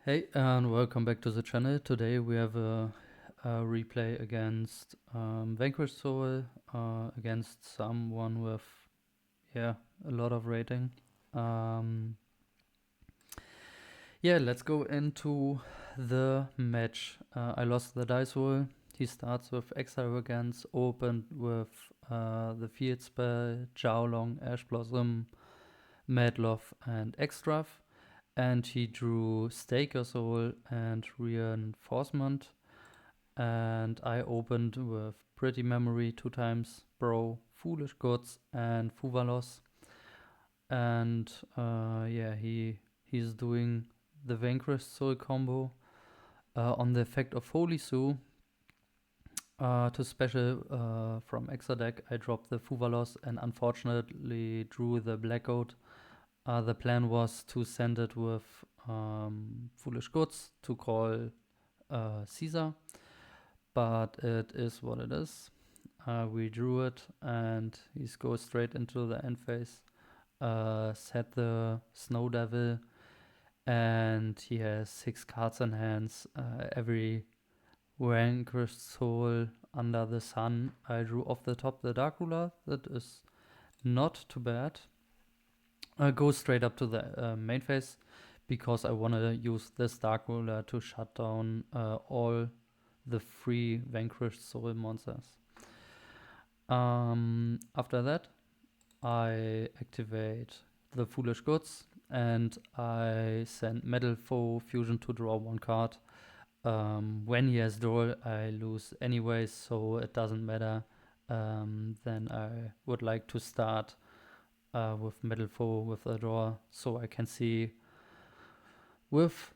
Hey, and welcome back to the channel. Today we have a replay against Vanquish Soul, against someone with, a lot of rating. Let's go into the match. I lost the dice roll. He starts with Extravagance, opened with the field spell, Jowlong, Ash Blossom, Madloff, and Extrav. And he drew Staker Soul and Reinforcement. And I opened with Pretty Memory 2 times, Bro, Foolish Gods, and Fuvalos. And he's doing the Vanquish Soul combo. On the effect of Holy Sue, to special from Extra deck, I dropped the Fuvalos and unfortunately drew the Black Goat. The plan was to send it with Foolish Goods to call Caesar, but it is what it is. We drew it and he goes straight into the end phase. Set the Snow Devil and he has 6 cards in hands. Every Vanquished Soul under the sun. I drew off the top the Dark Ruler. That is not too bad. I go straight up to the main phase because I want to use this Dark Ruler to shut down all the 3 Vanquished Soul monsters. After that, I activate the Foolish Goods and I send Metal Foe Fusion to draw 1 card. When he has draw, I lose anyways, so it doesn't matter. Then I would like to start with Metal Foe with a draw, so I can see with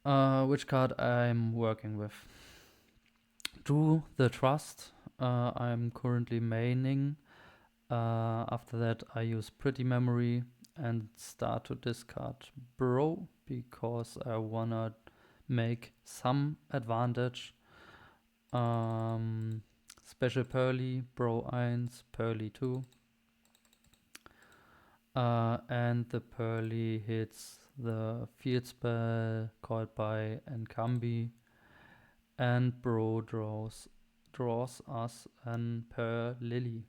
which card I'm working with. Drew the Trust. I'm currently maining. After that, I use Pretty Memory and start to discard Bro because I wanna make some advantage. Special Purrely, Bro 1, Purrely 2. And the Purrely hits the field spell called by Enkambi, and Bro draws us an Purrely.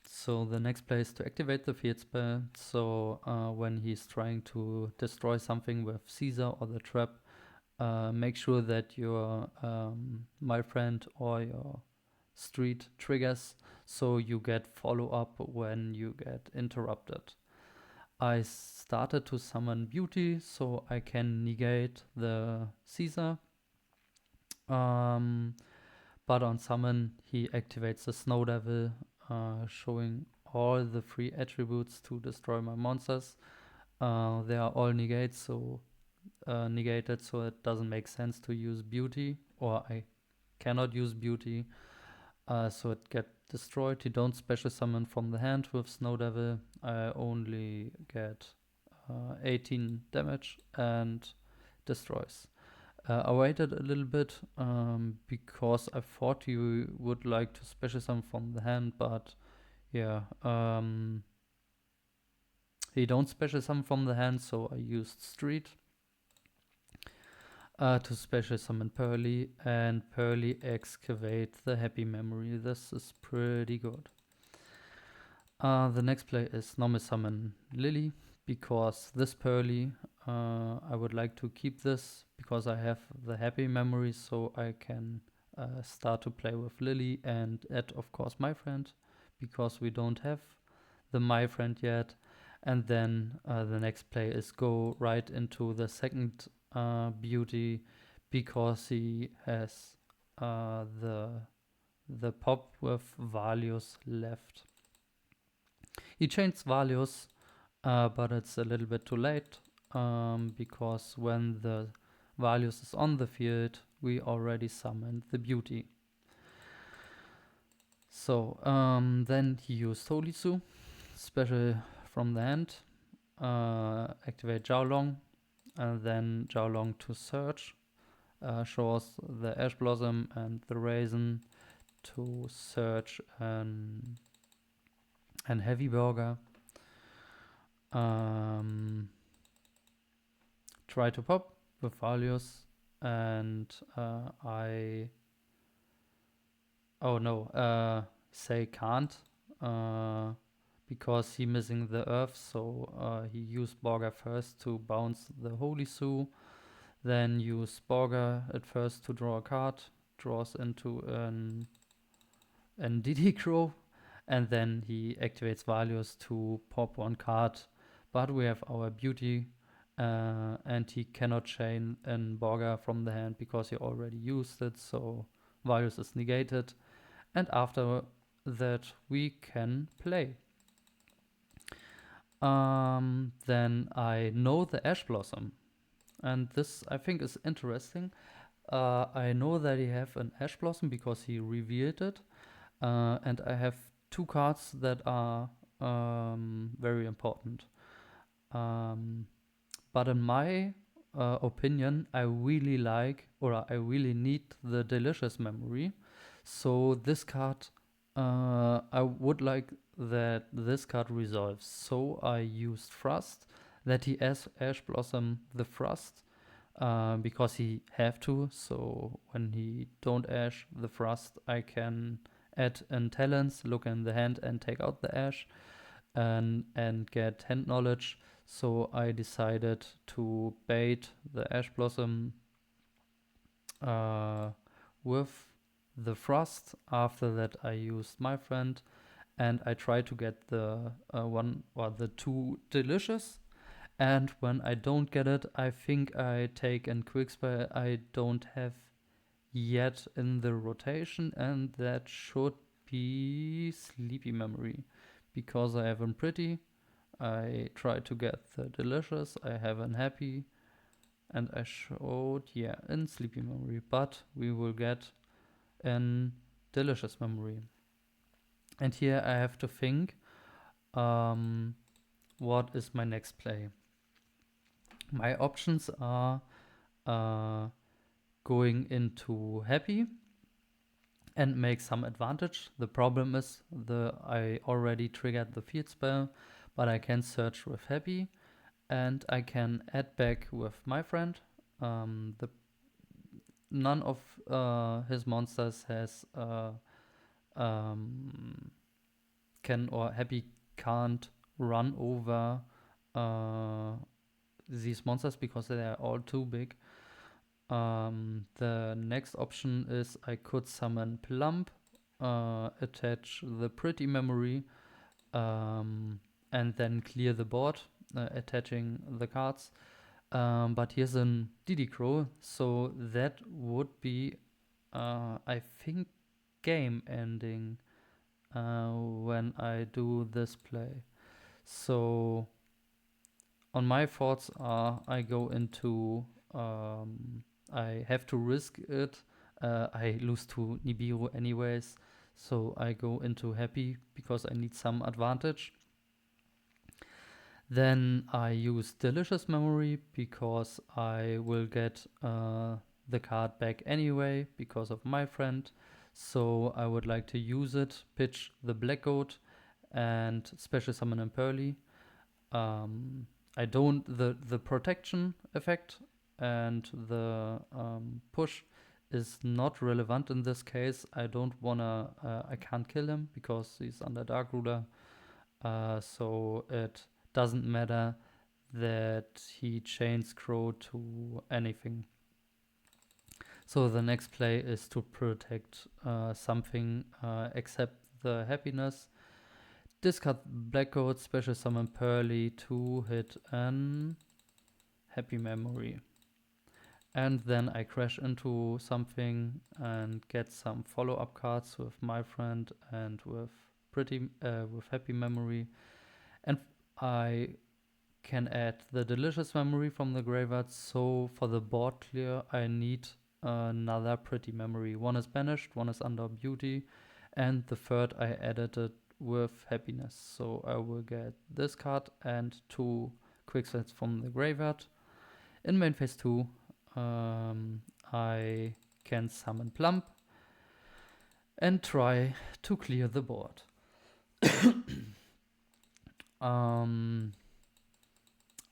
So the next play is to activate the field spell. So when he's trying to destroy something with Caesar or the trap, make sure that your my friend or your street triggers, so you get follow up when you get interrupted. I started to summon Beauty so I can negate the Caesar. But on summon he activates the Snow Devil, showing all the 3 attributes to destroy my monsters. They are all negated, so it doesn't make sense to use Beauty, or I cannot use Beauty, so it get destroyed. You don't special summon from the hand with Snow Devil. I only get 18 damage and destroys. I waited a little bit because I thought you would like to special summon from the hand, but he don't special summon from the hand, so I used Street to special summon Purrely, and Purrely excavate the Happy Memory. This is pretty good. The next play is normal summon Lily, because this Purrely, I would like to keep this because I have the Happy Memory, so I can start to play with Lily and add, of course, my friend, because we don't have the my friend yet. And then the next play is go right into the second Beauty, because he has the pop with values left. He changed values, but it's a little bit too late, because when the values is on the field, we already summoned the Beauty. So then he used Holy Sue, special from the hand, activate Jowlong, and then Jowlong to search, shows the Ash Blossom and the Raisin to search an Heavy Burger. try to pop with values, and say can't, because he missing the earth, so he used Borga first to bounce the Holy Sue, then use Borga at first to draw a card, draws into an DD Crow, and then he activates values to pop one card, but we have our beauty, and he cannot chain an Borga from the hand because he already used it, so values is negated, and after that we can play. Then I know the Ash Blossom, and this I think is interesting. I know that he have an Ash Blossom because he revealed it, and I have two cards that are very important. But in my opinion, I really like, or I really need the Delicious Memory. So this card, I would like that this card resolves. So I used Frost, that he Ash Blossom the Frost, because he have to. So when he don't Ash the Frost, I can add an Talents, look in the hand and take out the Ash, and get hand knowledge. So I decided to bait the Ash Blossom with the Frost. After that I used my friend, and I tried to get the one or the two Delicious. And when I don't get it, I think I take in Quickspell I don't have yet in the rotation, and that should be Sleepy Memory, because I have a pretty. I tried to get the Delicious, I have an Happy, and I showed, in Sleepy Memory, but we will get an Delicious Memory. And here I have to think, what is my next play? My options are going into Happy and make some advantage. The problem is I already triggered the field spell, but I can search with Happy, and I can add back with my friend. None of his monsters has can, or Happy can't run over these monsters because they are all too big. The next option is I could summon Plump, attach the Pretty Memory, and then clear the board, attaching the cards. But here's an DD Crow, so that would be, I think, game ending when I do this play. So on my thoughts are, I go into, I have to risk it. I lose to Nibiru anyways, so I go into Happy because I need some advantage. Then I use Delicious Memory because I will get the card back anyway because of my friend. So I would like to use it, pitch the Black Goat, and special summon in Purrely. I don't, the protection effect and the push is not relevant in this case. I don't wanna, I can't kill him because he's under Dark Ruler. So it doesn't matter that he chains Crow to anything. So the next play is to protect something except the happiness. Discard Black Goat, special summon Purrely to hit an Happy Memory. And then I crash into something and get some follow-up cards with my friend and with Happy Memory. And I can add the Delicious Memory from the graveyard. So for the board clear, I need another Pretty Memory. One is banished, one is under Beauty, and the third I added it with Happiness. So I will get this card and 2 Quicksets from the graveyard. In main phase 2, I can summon Plump and try to clear the board.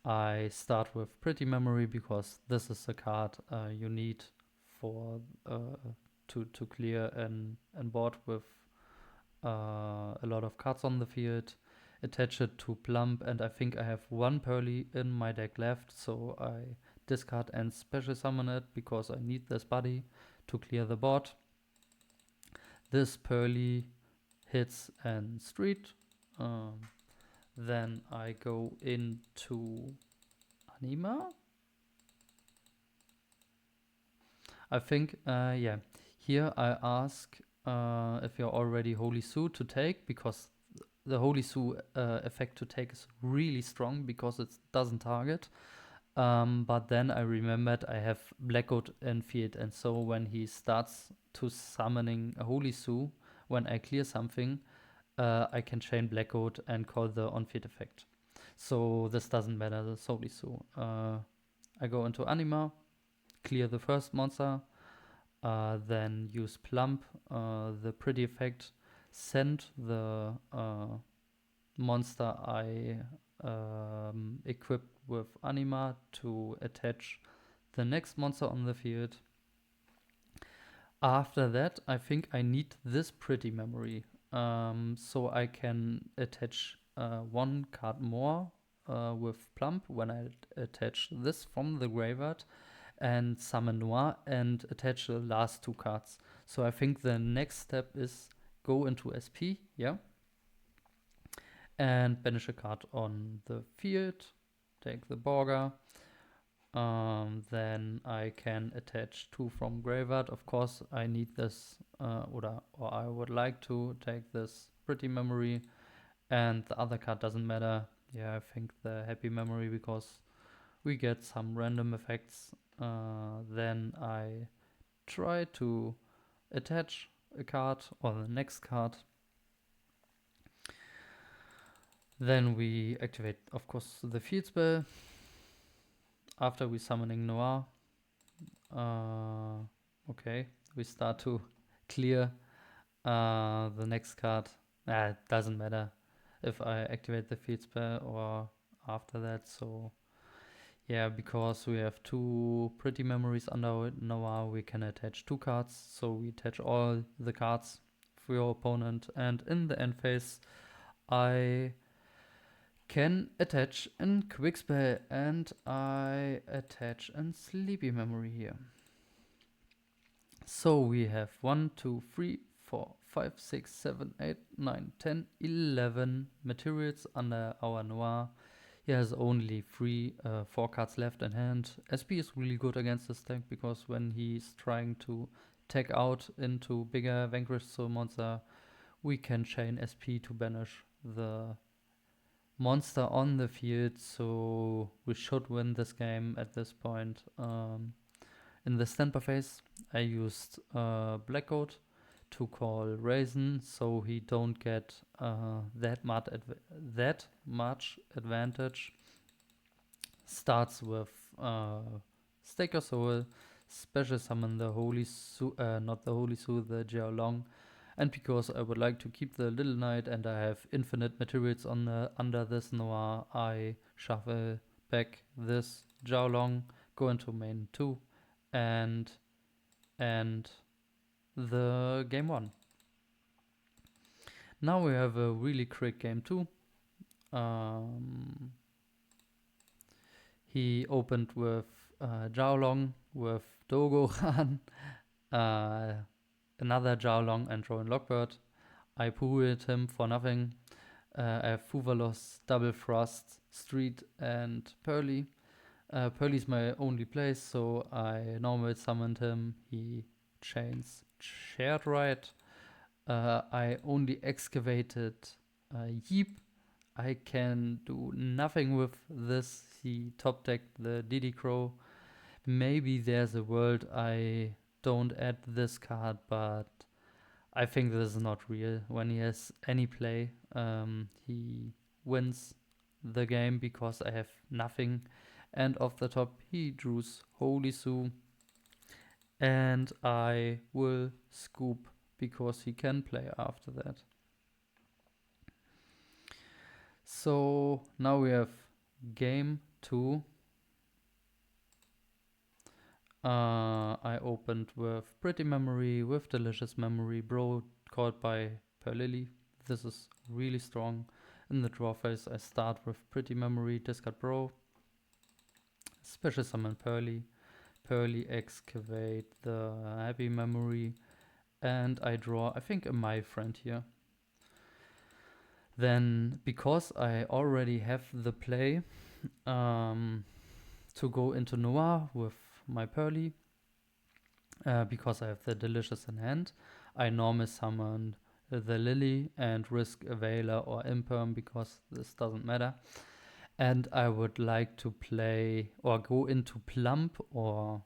I start with Pretty Memory because this is the card you need for to clear an board with a lot of cards on the field. Attach it to Plump, and I think I have one Purrely in my deck left, so I discard and special summon it because I need this body to clear the board. This Purrely hits and street. Then I go into Anima. I think, yeah. Here I ask if you're already Holy Sue to take, because the Holy Sue effect to take is really strong because it doesn't target. But then I remembered I have Blackout in field, and so when he starts to summoning a Holy Sue, when I clear something, I can chain Blackout and call the on-field effect. So this doesn't matter, the Holy Sue. I go into Anima, clear the first monster, then use Plump, the pretty effect, send the monster I equipped with Anima to attach the next monster on the field. After that, I think I need this pretty memory, so I can attach one card more with Plump when I attach this from the graveyard and summon Noir and attach the last two cards. So I think the next step is go into SP, yeah, and banish a card on the field, take the Borger. Then I can attach two from graveyard. Of course, I need this, or I would like to take this pretty memory, and the other card doesn't matter. Yeah, I think the happy memory because we get some random effects. Then I try to attach a card or the next card. Then we activate, of course, the field spell. After we summoning Noir, okay, we start to clear the next card. It doesn't matter if I activate the field spell or after that. So yeah, because we have two pretty memories under Noir, we can attach two cards. So we attach all the cards for your opponent, and in the end phase, I can attach a quick spell, and I attach a sleepy memory here. So we have 1, 2, 3, 4, 5, 6, 7, 8, 9, 10, 11 materials under our Noir. He has only 4 cards left in hand. SP is really good against this deck because when he's trying to tag out into bigger Vanquish soul monster, we can chain SP to banish the monster on the field. So we should win this game at this point. In the standby phase, I used Blackout to call Raisin, so he don't get that much advantage. Starts with Stake Your Soul, special summon the Holy Su, not the Holy Su, the Jiaolong. And because I would like to keep the Little Knight and I have infinite materials on under this Noir, I shuffle back this Jiaolong, go into main 2, and the game 1. Now we have a really quick game 2. He opened with Jiaolong, with Dogoran, another Jiaolong and Rowan Lockbird. I pulled him for nothing. I have Fuvalos, Double Frost, Street, and Purrely. Purrely's my only place, so I normal summoned him. He chains Shared Right. I only excavated Yeep. I can do nothing with this. He top decked the Diddy Crow. Maybe there's a world I don't add this card, but I think this is not real. When he has any play, he wins the game because I have nothing. And off the top, he draws Holy Sue. And I will scoop because he can play after that. So now we have game 2. I opened with Pretty Memory, with Delicious Memory, Bro, called by Purrely. This is really strong. In the draw phase, I start with Pretty Memory, discard Bro, special summon Purrely excavate the Happy Memory, and I draw, I think, a My Friend here. Then, because I already have the play to go into Noir with my Purrely, because I have the Delicious in hand, I normally summon the Lily and risk a Veiler or Imperm because this doesn't matter. And I would like to play or go into Plump or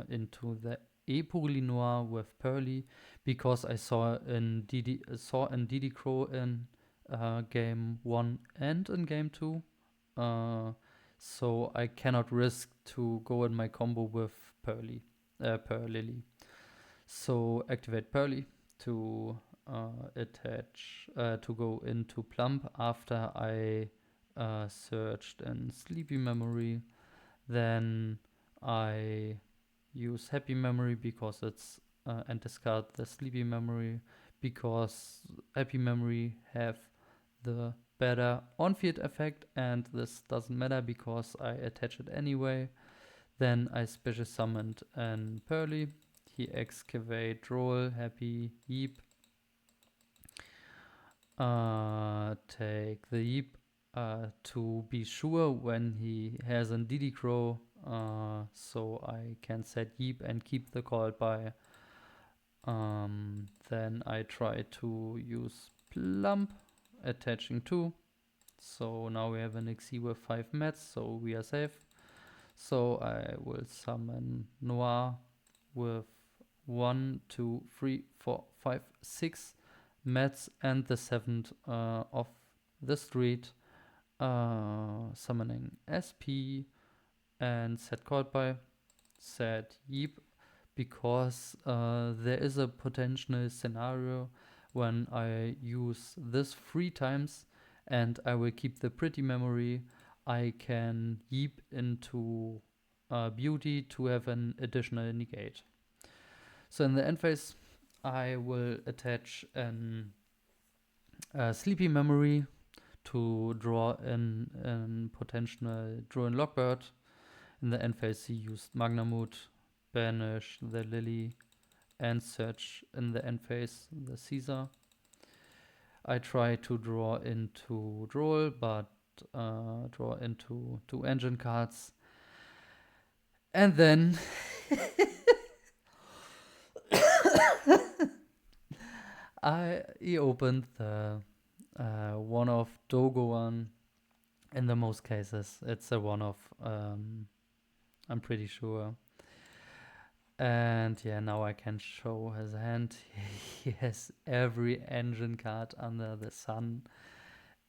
into the Purrely Noir with Purrely because I saw in DD Crow in game 1 and in game 2. So I cannot risk to go in my combo with Purrely. So activate Purrely to attach to go into Plump after I searched in Sleepy Memory. Then I use Happy Memory because it's and discard the Sleepy Memory because Happy Memory have the better on-field effect, and this doesn't matter because I attach it anyway. Then I special summoned an Purrely. He excavate, roll, happy, yeep. Take the yeep to be sure when he has a DD Crow, so I can set yeep and keep the call by. Then I try to use Plump, attaching 2. So now we have an XC with 5 mats, so we are safe. So I will summon Noir with 1, 2, 3, 4, 5, 6 mats and the 7th of the street, summoning SP and set called by, set yeep, because there is a potential scenario when I use this 3 times and I will keep the Pretty Memory. I can yeep into Beauty to have an additional negate. So in the end phase, I will attach an Sleepy Memory to draw in potential draw in Lockbird. In the end phase, he used Magnamut, banish the Lily, and search in the end phase the Caesar. I try to draw into Droll, but draw into 2 engine cards. And then he opened the one-off Dogoan. In the most cases, it's a one-off. I'm pretty sure. And yeah, now I can show his hand. He has every engine card under the sun.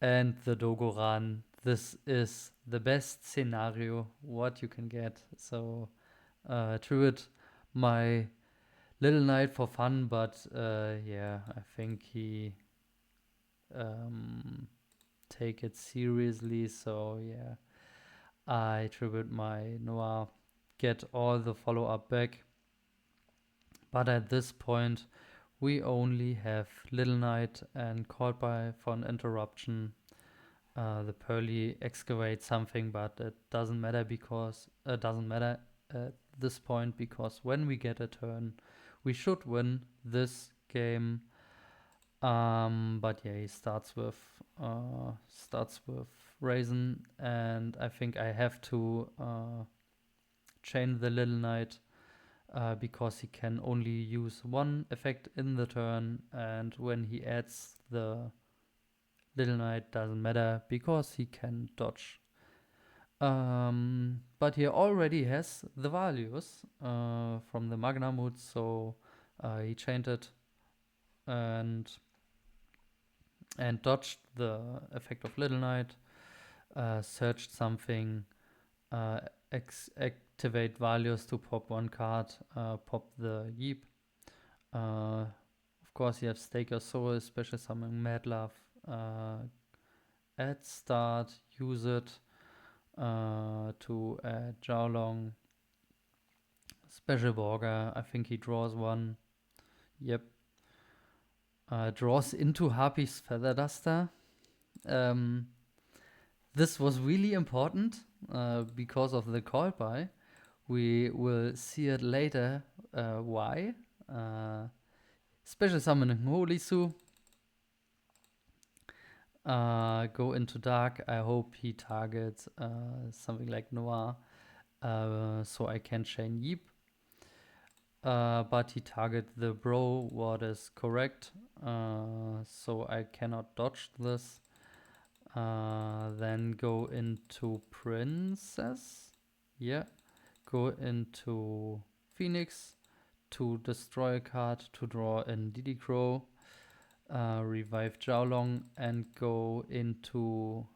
And the Dogoran. This is the best scenario what you can get. So true it, my little knight for fun, but yeah, I think he take it seriously. So yeah, I tribute my Noir, get all the follow-up back. But at this point, we only have Little Knight and called by for an interruption. The Purrely excavate something, but it doesn't matter because it doesn't matter at this point because when we get a turn, we should win this game. But yeah, he starts with Raisin, and I think I have to chain the Little Knight because he can only use 1 effect in the turn, and when he adds the Little Knight doesn't matter because he can dodge. But he already has the values from the Magnamut, so he chained it and dodged the effect of Little Knight, searched something, activate values to pop 1 card, pop the Yeep. Of course, you have Stake Your Soul, special summon Mad Love, at start, use it, to add Jiaolong. Special Borger, I think he draws one. Yep. Draws into Harpy's Feather Duster. This was really important because of the call by. We will see it later why. Special Summoning Holy Su. Go into Dark. I hope he targets something like Noir so I can chain Yeep. But he target the bro, what is correct. So I cannot dodge this. Then go into Princess. Yeah. Go into Phoenix to destroy a card to draw in Didi Crow. Revive Jiaolong and go into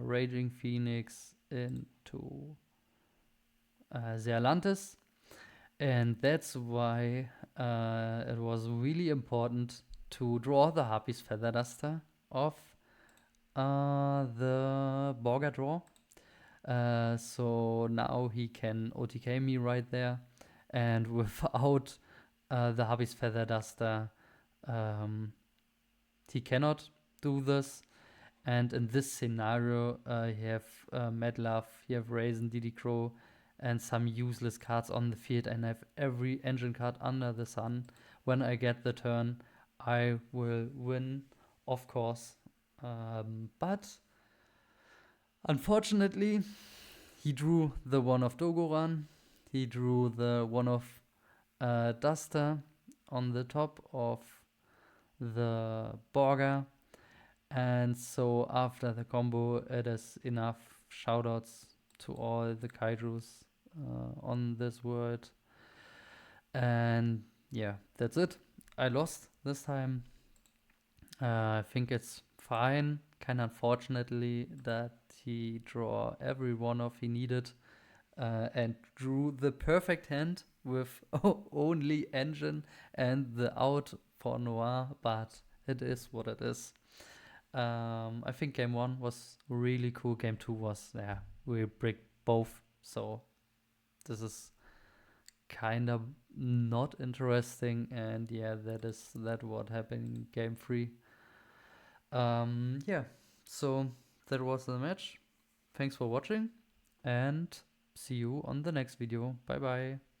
Raging Phoenix into Zealantis. And that's why it was really important to draw the Harpy's Feather Duster of the Borga draw. So now he can OTK me right there. And without the Harpy's Feather Duster, he cannot do this. And in this scenario, you have Mad Love, you have Raisin, Didi Crow, and some useless cards on the field, and I have every engine card under the sun. When I get the turn, I will win, of course. But unfortunately, he drew the one of Dogoran. He drew the one of Duster on the top of the Borga. And so after the combo, it is enough. Shoutouts to all the kaijus on this world. And yeah, that's it. I lost this time. I think it's fine. Kind of unfortunately that he draw every one of he needed and drew the perfect hand with only engine and the out for Noir, but it is what it is. I think game 1 was really cool. Game 2 was, yeah, we break both. So this is kind of not interesting. And yeah, that what happened in game 3. Yeah, so that was the match. Thanks for watching and see you on the next video. Bye bye.